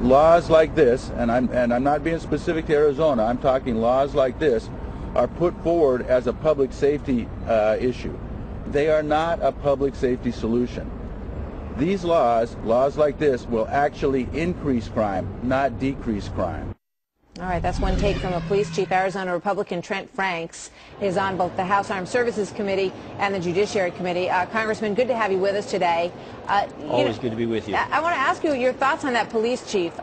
laws like this, and I'm not being specific to Arizona, I'm talking laws like this, are put forward as a public safety issue. They are not a public safety solution. These laws like this, will actually increase crime, not decrease crime. All right, that's one take from a police chief. Arizona Republican Trent Franks is on both the House Armed Services Committee and the Judiciary Committee. Congressman, good to have you with us today. Always good to be with you. I want to ask you your thoughts on that police chief.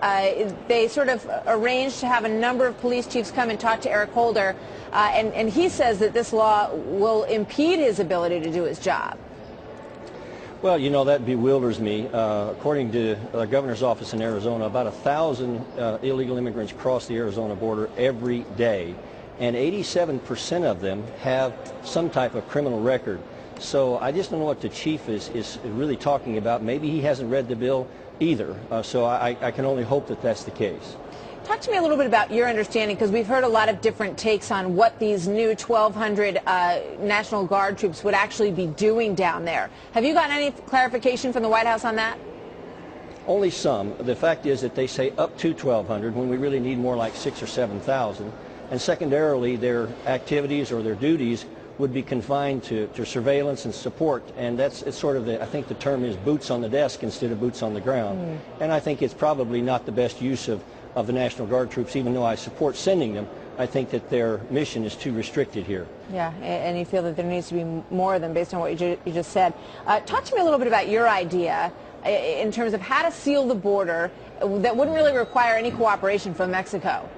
They sort of arranged to have a number of police chiefs come and talk to Eric Holder, and he says that this law will impede his ability to do his job. Well, you know, that bewilders me. According to the governor's office in Arizona, about 1,000 illegal immigrants cross the Arizona border every day, and 87% of them have some type of criminal record. So I just don't know what the chief is really talking about. Maybe he hasn't read the bill either. So I can only hope that that's the case. Talk to me a little bit about your understanding, because we've heard a lot of different takes on what these new 1,200 National Guard troops would actually be doing down there. Have you gotten any clarification from the White House on that? Only some. The fact is that they say up to 1,200 when we really need more like 6,000 or 7,000. And secondarily, their activities or their duties would be confined to surveillance and support, and it's sort of I think the term is boots on the desk instead of boots on the ground. And I think it's probably not the best use of the National Guard troops, even though I support sending them. I think that their mission is too restricted here. Yeah, and you feel that there needs to be more of them based on what you just said. Talk to me a little bit about your idea in terms of how to seal the border that wouldn't really require any cooperation from Mexico.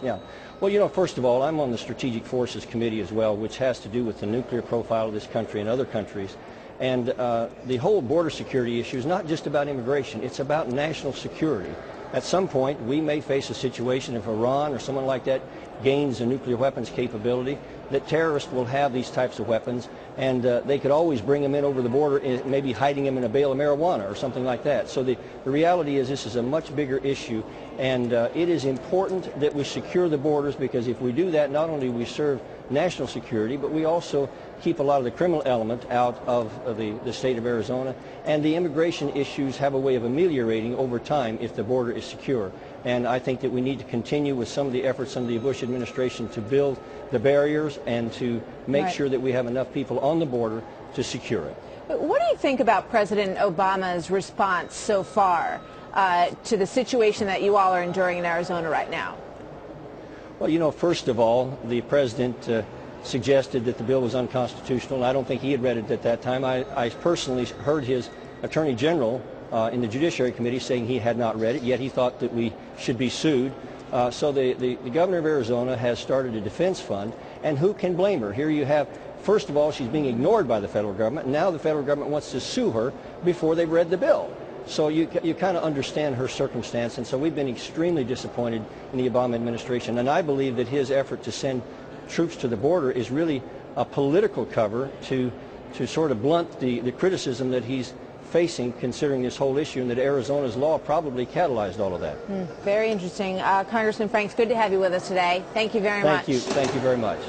Yeah. Well, you know, first of all, I'm on the Strategic Forces Committee as well, which has to do with the nuclear profile of this country and other countries. And the whole border security issue is not just about immigration. It's about national security. At some point, we may face a situation if Iran or someone like that gains a nuclear weapons capability, that terrorists will have these types of weapons, and they could always bring them in over the border, maybe hiding them in a bale of marijuana or something like that. So the reality is this is a much bigger issue, and it is important that we secure the borders, because if we do that, not only do we serve national security, but we also keep a lot of the criminal element out of the state of Arizona, and the immigration issues have a way of ameliorating over time if the border is secure. And I think that we need to continue with some of the efforts under the Bush administration to build the barriers and to make sure that we have enough people on the border to secure it. What do you think about President Obama's response so far to the situation that you all are enduring in Arizona right now? Well, you know, first of all, the president suggested that the bill was unconstitutional. I don't think he had read it at that time. I personally heard his Attorney General in the Judiciary Committee saying he had not read it, yet he thought that we should be sued. So the governor of Arizona has started a defense fund, and who can blame her? Here you have, first of all, she's being ignored by the federal government, and now the federal government wants to sue her before they've read the bill. So you kind of understand her circumstance, and so we've been extremely disappointed in the Obama administration, and I believe that his effort to send troops to the border is really a political cover to sort of blunt the criticism that he's facing, considering this whole issue, and that Arizona's law probably catalyzed all of that. Very interesting. Congressman Franks, good to have you with us today. Thank you very much. Thank you very much.